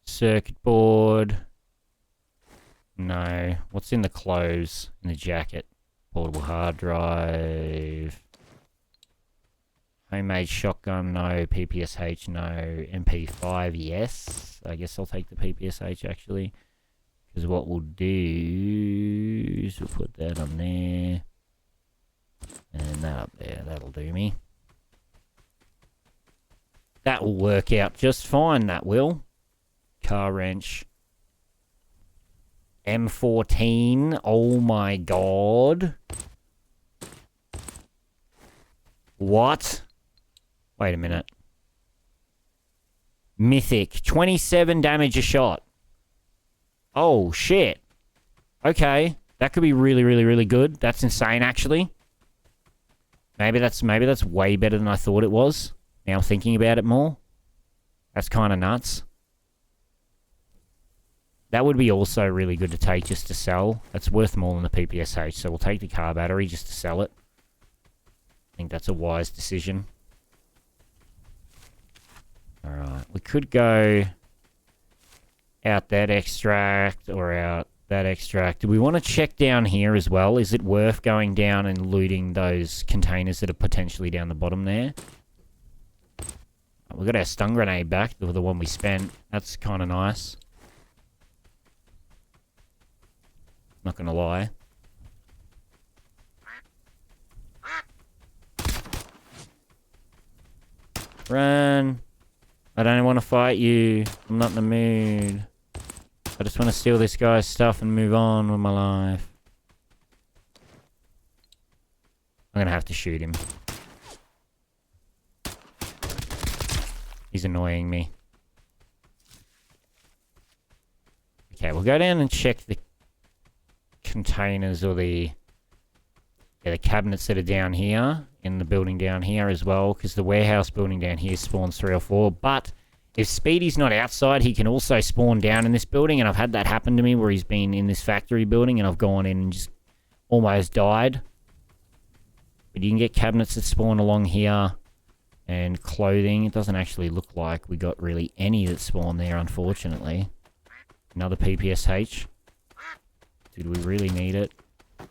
Circuit board. No. What's in the clothes? In the jacket? Portable hard drive. Homemade shotgun, no. PPSH, no. MP5, yes. I guess I'll take the PPSH, actually. Because what we'll do is we'll put that on there. And that up there. That'll do me. That will work out just fine, that will. Car wrench. M14. Oh my god. What? Wait a minute. Mythic. 27 damage a shot. Oh, shit. Okay. That could be really, really, really good. That's insane, actually. Maybe that's way better than I thought it was. Now I'm thinking about it more. That's kind of nuts. That would be also really good to take just to sell. That's worth more than the PPSH, so we'll take the car battery just to sell it. I think that's a wise decision. Alright, we could go out that extract or out that extract. Do we want to check down here as well? Is it worth going down and looting those containers that are potentially down the bottom there? We got our stun grenade back, the one we spent. That's kind of nice. Not gonna lie. Run! I don't want to fight you. I'm not in the mood. I just want to steal this guy's stuff and move on with my life. I'm gonna have to shoot him. He's annoying me. Okay, we'll go down and check the containers or the cabinets that are down here in the building down here as well, because the warehouse building down here spawns 3 or 4. But if Speedy's not outside, he can also spawn down in this building, and I've had that happen to me where he's been in this factory building and I've gone in and just almost died. But you can get cabinets that spawn along here and clothing. It doesn't actually look like we got really any that spawn there, unfortunately. Another PPSH. Did we really need it?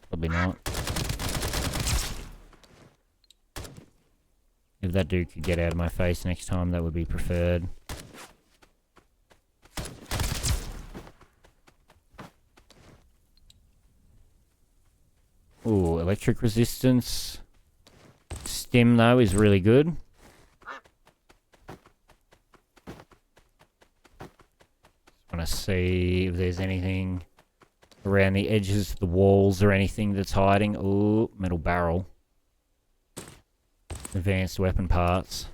Probably not. If that dude could get out of my face next time, that would be preferred. Ooh, electric resistance. Stim, though, is really good. Just want to see if there's anything around the edges of the walls or anything that's hiding. Ooh, metal barrel. Advanced weapon parts.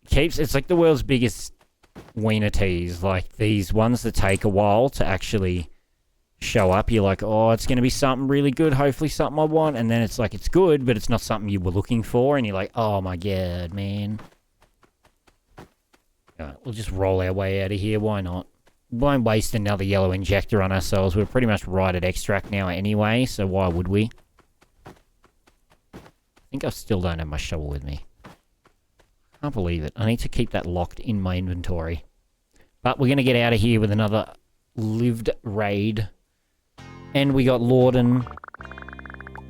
It's like the world's biggest wiener tease. Like these ones that take a while to actually show up. You're like, oh, it's going to be something really good. Hopefully something I want. And then it's like, it's good, but it's not something you were looking for. And you're like, oh my god, man. Alright, we'll just roll our way out of here. Why not? Won't waste another yellow injector on ourselves. We're pretty much right at extract now anyway, so why would we? I think I still don't have my shovel with me. Can't believe it. I need to keep that locked in my inventory. But we're going to get out of here with another lived raid. And we got Lordon.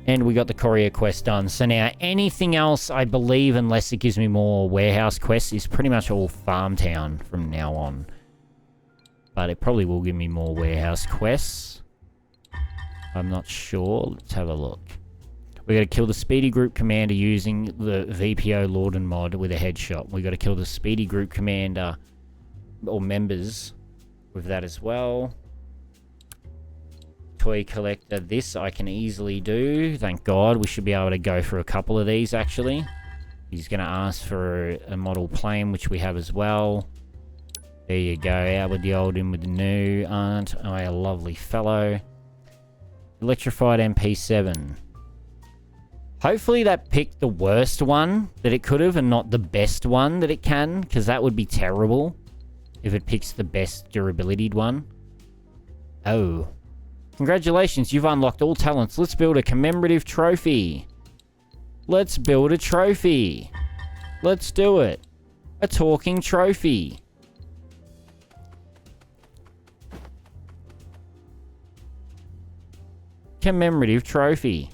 And we got the courier quest done. So now anything else, I believe, unless it gives me more warehouse quests, is pretty much all farm town from now on. But it probably will give me more warehouse quests. I'm not sure. Let's have a look. We got to kill the Speedy Group Commander using the VPO Lordon mod with a headshot. We got to kill the Speedy Group Commander or members with that as well. Toy Collector. This I can easily do. Thank God. We should be able to go for a couple of these actually. He's going to ask for a model plane, which we have as well. There you go. Out with the old, in with the new. Aren't I a lovely fellow? Electrified MP7. Hopefully that picked the worst one that it could have and not the best one that it can, because that would be terrible if it picks the best durability one. Oh. Congratulations, you've unlocked all talents. Let's build a commemorative trophy. Let's build a trophy. Let's do it. A talking trophy. Commemorative trophy.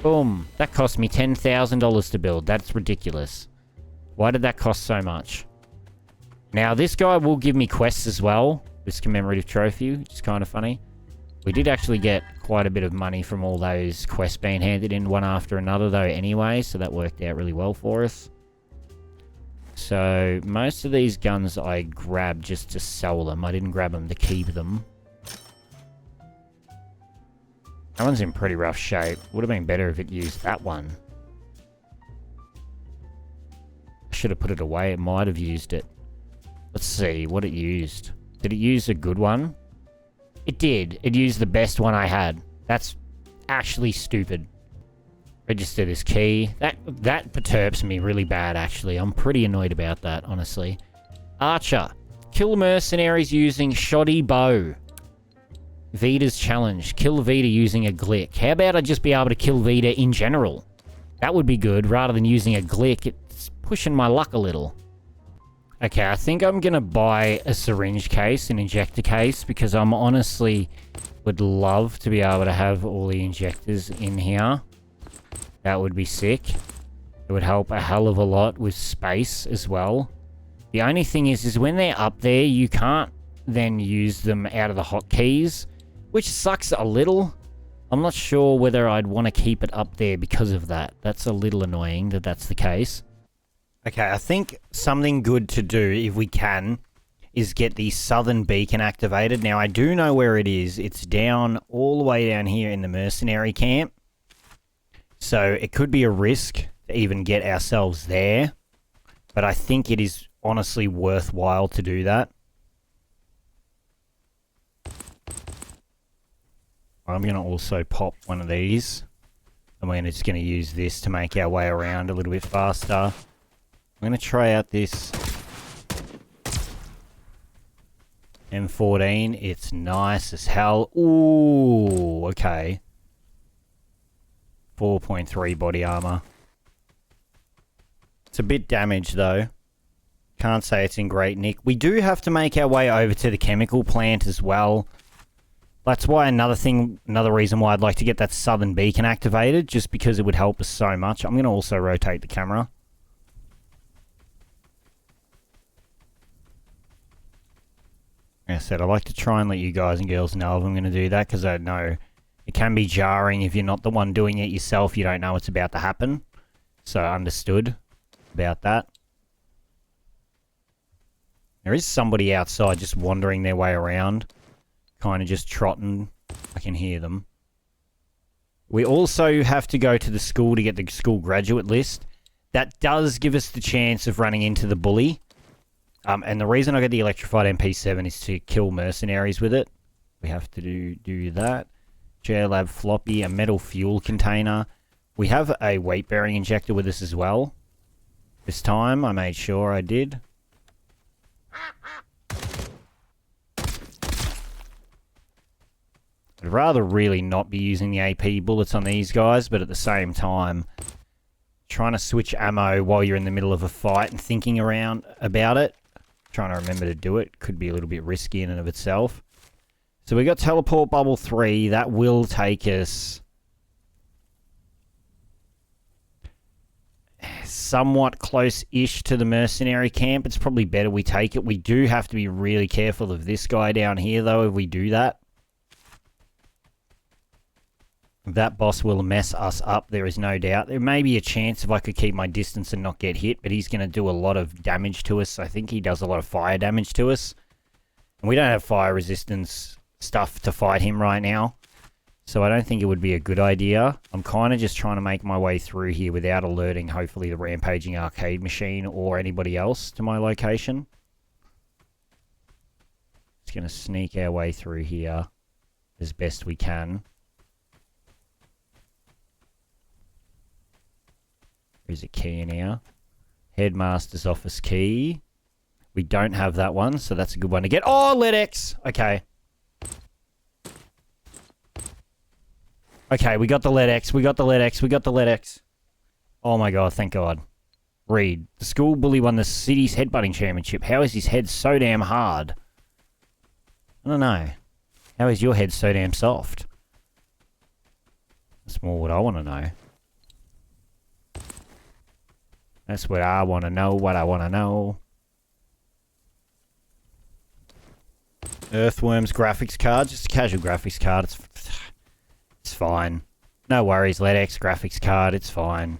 Boom. That cost me $10,000 to build. That's ridiculous. Why did that cost so much? Now, this guy will give me quests as well. This commemorative trophy, which is kind of funny. We did actually get quite a bit of money from all those quests being handed in one after another, though, anyway. So that worked out really well for us. So, most of these guns I grabbed just to sell them. I didn't grab them to keep them. That one's in pretty rough shape. Would have been better if it used that one. I should have put it away. It might have used it. Let's see what it used. Did it use a good one? It did. It used the best one I had. That's actually stupid. Register this key. That perturbs me really bad, actually. I'm pretty annoyed about that, honestly. Archer. Kill mercenaries using shoddy bow. Vita's challenge. Kill Vita using a glick. How about I just be able to kill Vita in general? That would be good, rather than using a glick. It's pushing my luck a little. Okay, I think I'm gonna buy a syringe case, an injector case, because I'm honestly would love to be able to have all the injectors in here. That would be sick. It would help a hell of a lot with space as well. The only thing is when they're up there, you can't then use them out of the hotkeys, which sucks a little. I'm not sure whether I'd want to keep it up there because of that. That's a little annoying that that's the case. Okay, I think something good to do, if we can, is get the southern beacon activated. Now, I do know where it is. It's down all the way down here in the mercenary camp. So, it could be a risk to even get ourselves there. But I think it is honestly worthwhile to do that. I'm going to also pop one of these. And we're just going to use this to make our way around a little bit faster. I'm going to try out this M14. It's nice as hell. Ooh, okay. 4.3 body armor. It's a bit damaged though. Can't say it's in great nick. We do have to make our way over to the chemical plant as well. That's why another reason why I'd like to get that southern beacon activated, just because it would help us so much. I'm going to also rotate the camera. Like I said, I like to try and let you guys and girls know if I'm going to do that, because I know it can be jarring if you're not the one doing it yourself. You don't know what's about to happen. So understood about that. There is somebody outside just wandering their way around. Kind of just trotting. I can hear them. We also have to go to the school to get the school graduate list. That does give us the chance of running into the bully. And the reason I got the electrified MP7 is to kill mercenaries with it. We have to do that. JLab floppy, a metal fuel container. We have a weight-bearing injector with us as well. This time, I made sure I did. I'd rather really not be using the AP bullets on these guys, but at the same time, trying to switch ammo while you're in the middle of a fight and thinking around about it, trying to remember to do it, could be a little bit risky in and of itself. So we got teleport bubble 3. That will take us somewhat close-ish to the mercenary camp. It's probably better we take it. We do have to be really careful of this guy down here, though, if we do that. That boss will mess us up, there is no doubt. There may be a chance if I could keep my distance and not get hit, but he's going to do a lot of damage to us. I think he does a lot of fire damage to us. And we don't have fire resistance stuff to fight him right now. So I don't think it would be a good idea. I'm kind of just trying to make my way through here without alerting, hopefully, the rampaging arcade machine or anybody else to my location. Just going to sneak our way through here as best we can. There's a key in here. Headmaster's office key. We don't have that one, so that's a good one to get. Oh, LEDX! Okay. Okay, we got the LEDX. We got the LEDX. We got the LEDX. Oh my god, thank god. Reed. The school bully won the city's headbutting championship. How is his head so damn hard? I don't know. How is your head so damn soft? That's more what I want to know. That's what I want to know, what I want to know. Earthworms graphics card. Just a casual graphics card. It's fine. No worries, LEDX graphics card. It's fine.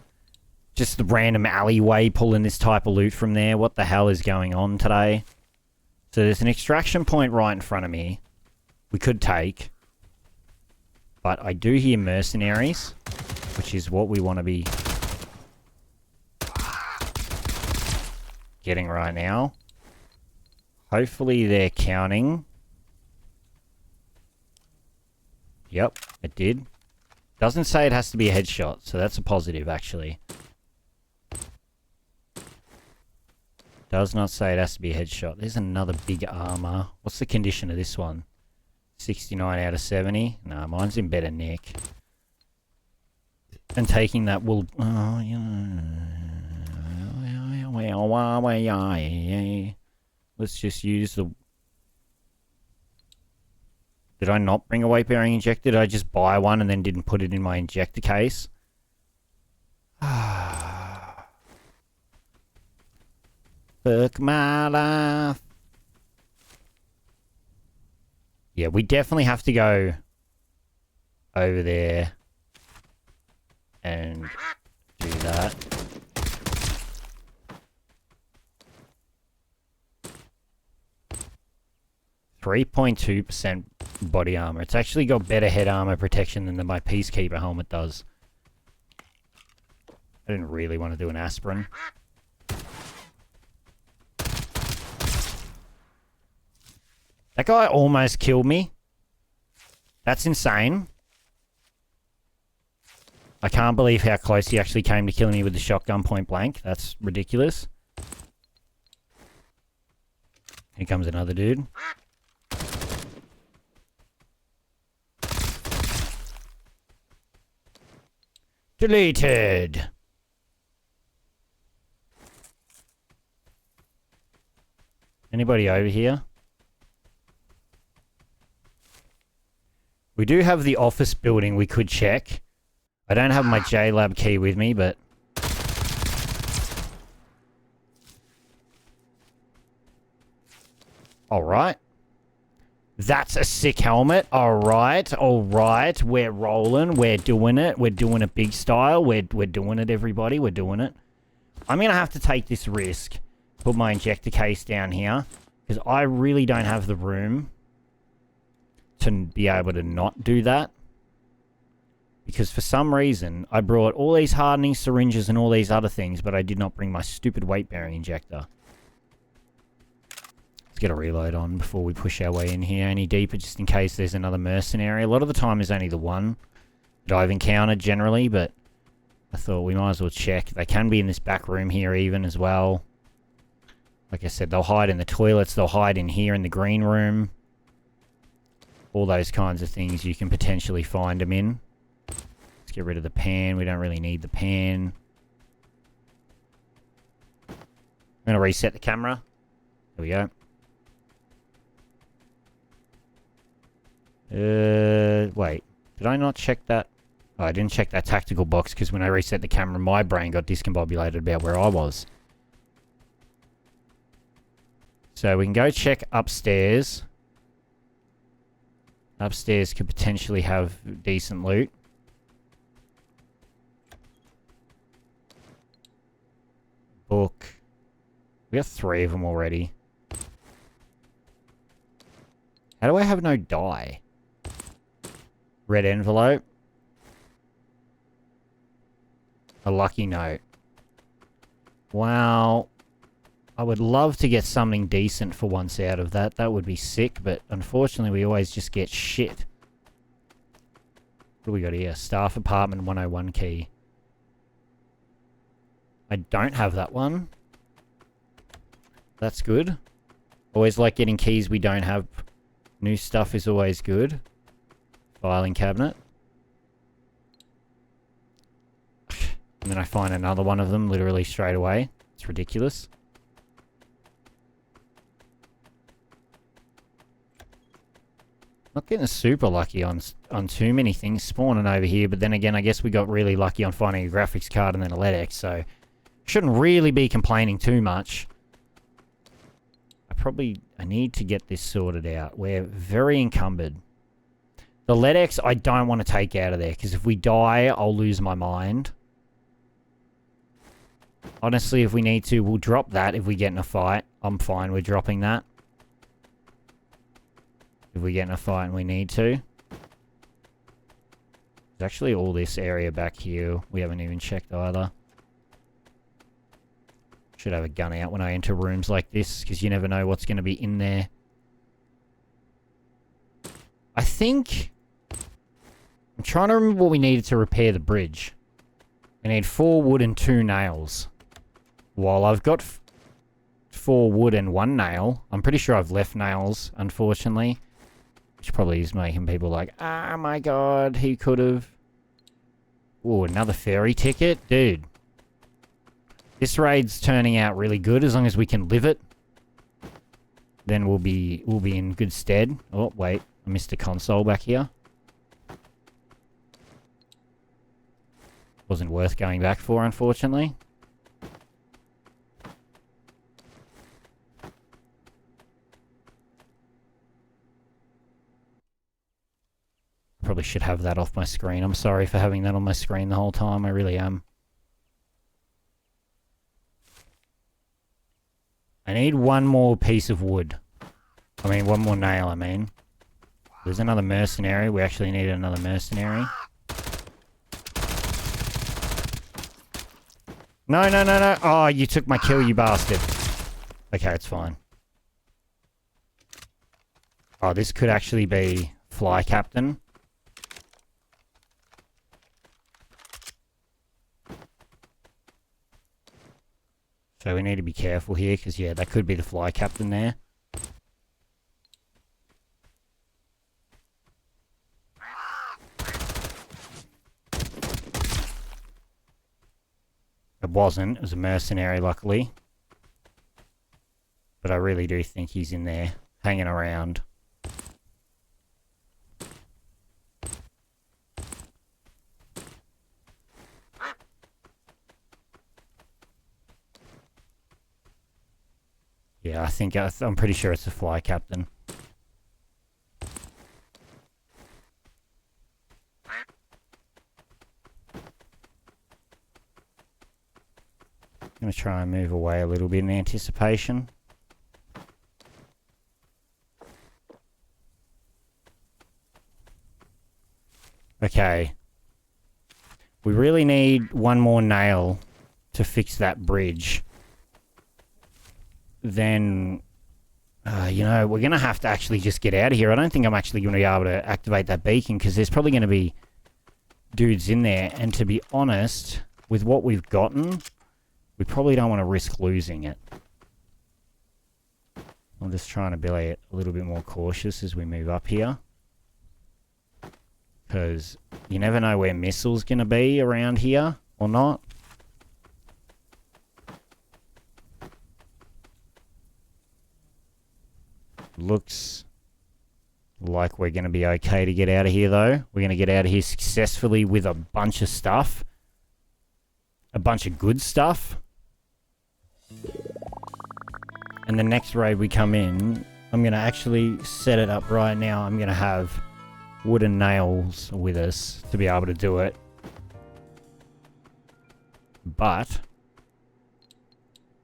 Just the random alleyway pulling this type of loot from there. What the hell is going on today? So there's an extraction point right in front of me. We could take. But I do hear mercenaries, which is what we want to be getting right now. Hopefully they're counting. Yep, it did. Doesn't say it has to be a headshot, so that's a positive, actually. Does not say it has to be a headshot. There's another big armor. What's the condition of this one? 69 out of 70. No, mine's in better nick. And taking that will... Oh, yeah. Let's just use the... Did I not bring a weight-bearing injector? Did I just buy one and then didn't put it in my injector case? Fuck my life. Yeah, we definitely have to go over there and do that. 3.2% body armor. It's actually got better head armor protection than my Peacekeeper helmet does. I didn't really want to do an aspirin. That guy almost killed me. That's insane. I can't believe how close he actually came to killing me with the shotgun point blank. That's ridiculous. Here comes another dude. Deleted. Anybody over here? We do have the office building we could check. I don't have my JLab key with me, but... Alright. That's a sick helmet. Alright, alright. We're rolling. We're doing it. We're doing it big style. We're doing it, everybody. We're doing it. I'm going to have to take this risk. Put my injector case down here. Because I really don't have the room to be able to not do that. Because for some reason, I brought all these hardening syringes and all these other things, but I did not bring my stupid weight-bearing injector. Let's get a reload on before we push our way in here any deeper, just in case there's another mercenary. A lot of the time there's only the one that I've encountered generally, but I thought we might as well check. They can be in this back room here even as well. Like I said, they'll hide in the toilets, they'll hide in here in the green room. All those kinds of things you can potentially find them in. Let's get rid of the pan. We don't really need the pan. I'm going to reset the camera. There we go. Wait. Did I not check that? Oh, I didn't check that tactical box because when I reset the camera, my brain got discombobulated about where I was. So we can go check upstairs. Upstairs could potentially have decent loot. Book. We got 3 of them already. How do I have no dye? Red envelope. A lucky note. Wow. I would love to get something decent for once out of that. That would be sick, but unfortunately we always just get shit. What do we got here? Staff apartment 101 key. I don't have that one. That's good. Always like getting keys we don't have. New stuff is always good. Filing cabinet. And then I find another one of them literally straight away. It's ridiculous. Not getting super lucky on too many things spawning over here, but then again, I guess we got really lucky on finding a graphics card and then a LEDX, so shouldn't really be complaining too much. I need to get this sorted out. We're very encumbered. The LEDX I don't want to take out of there, because if we die, I'll lose my mind. Honestly, if we need to, we'll drop that if we get in a fight. I'm fine with dropping that. If we get in a fight and we need to. There's actually all this area back here we haven't even checked either. Should have a gun out when I enter rooms like this, because you never know what's going to be in there. I think... I'm trying to remember what we needed to repair the bridge. I need 4 wood and 2 nails. While I've got 4 wood and 1 nail, I'm pretty sure I've left nails, unfortunately. Which probably is making people like, oh my god, he could have. Ooh, another ferry ticket? Dude. This raid's turning out really good as long as we can live it. Then we'll be in good stead. Oh, wait. I missed a console back here. Wasn't worth going back for, unfortunately. Probably should have that off my screen. I'm sorry for having that on my screen the whole time. I really am. I need 1 more piece of wood. I mean, 1 more nail, I mean. There's another mercenary. We actually need another mercenary. No, no, no, no. Oh, you took my kill, you bastard. Okay, it's fine. Oh, this could actually be Fly Captain. So we need to be careful here, because, yeah, that could be the Fly Captain there. It wasn't. It was a mercenary, luckily. But I really do think he's in there, hanging around. Yeah, I'm pretty sure it's a Fly Captain. I'm going to try and move away a little bit in anticipation. Okay. We really need 1 more nail to fix that bridge. Then, you know, we're going to have to actually just get out of here. I don't think I'm actually going to be able to activate that beacon, because there's probably going to be dudes in there. And to be honest, with what we've gotten, we probably don't want to risk losing it. I'm just trying to be a little bit more cautious as we move up here. Because you never know where missiles going to be around here or not. Looks like we're going to be okay to get out of here, though. We're going to get out of here successfully with a bunch of stuff. A bunch of good stuff. And the next raid we come in, I'm going to actually set it up right now. I'm going to have wooden nails with us to be able to do it. But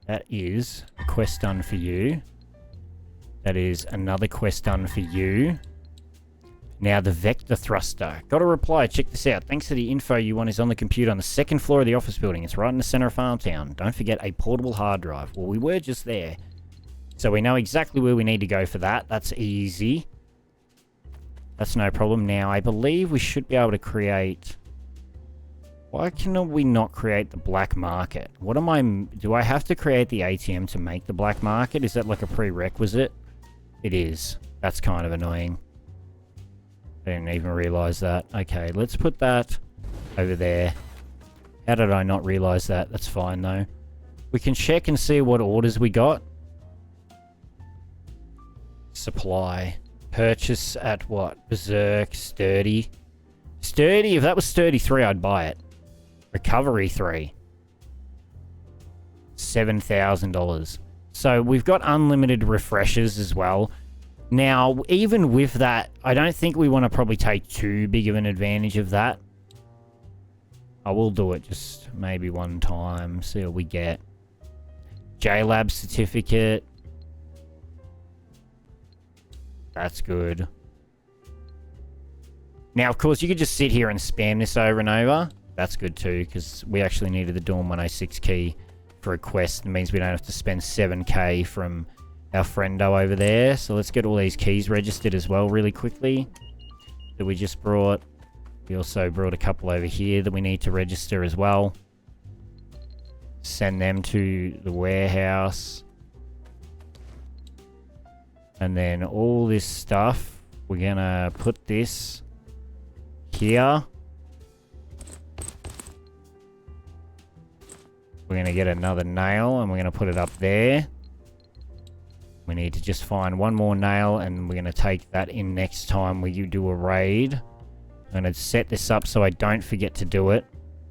that is a quest done for you. That is another quest done for you. Now the vector thruster. Got a reply. Check this out. Thanks to the info you want is on the computer on the second floor of the office building. It's right in the center of Farmtown. Don't forget a portable hard drive. Well, we were just there. So we know exactly where we need to go for that. That's easy. That's no problem. Now, I believe we should be able to create... Why can we not create the black market? What am I... Do I have to create the ATM to make the black market? Is that like a prerequisite? It is. That's kind of annoying. I didn't even realize that. Okay, let's put that over there. How did I not realize that? That's fine, though. We can check and see what orders we got. Supply. Purchase at what? Berserk. Sturdy. Sturdy, if that was Sturdy 3, I'd buy it. Recovery 3. $7,000. So we've got unlimited refreshes as well. Now, even with that, I don't think we want to probably take too big of an advantage of that. I will do it just maybe one time, see what we get. JLab certificate. That's good. Now, of course, you could just sit here and spam this over and over. That's good too, because we actually needed the Dawn 106 key for a quest. It means we don't have to spend 7k from our friendo over there. So let's get all these keys registered as well really quickly that we just brought. We also brought a couple over here that we need to register as well. Send them to the warehouse. And then all this stuff, we're gonna put this here. We're gonna get another nail and we're gonna put it up there. We need to just find one more nail and we're going to take that in next time we do a raid. I'm going to set this up so I don't forget to do it.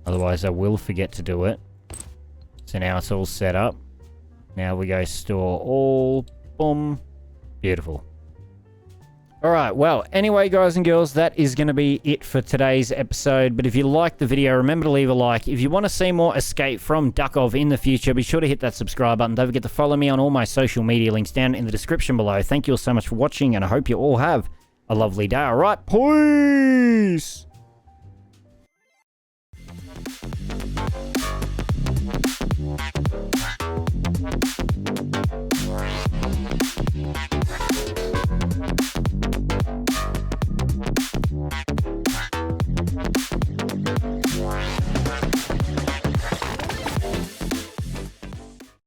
Otherwise I will forget to do it. So now it's all set up. Now we go store all. Boom. Beautiful. Alright, well, anyway, guys and girls, that is going to be it for today's episode. But if you liked the video, remember to leave a like. If you want to see more Escape From Duckov in the future, be sure to hit that subscribe button. Don't forget to follow me on all my social media links down in the description below. Thank you all so much for watching, and I hope you all have a lovely day. Alright, peace!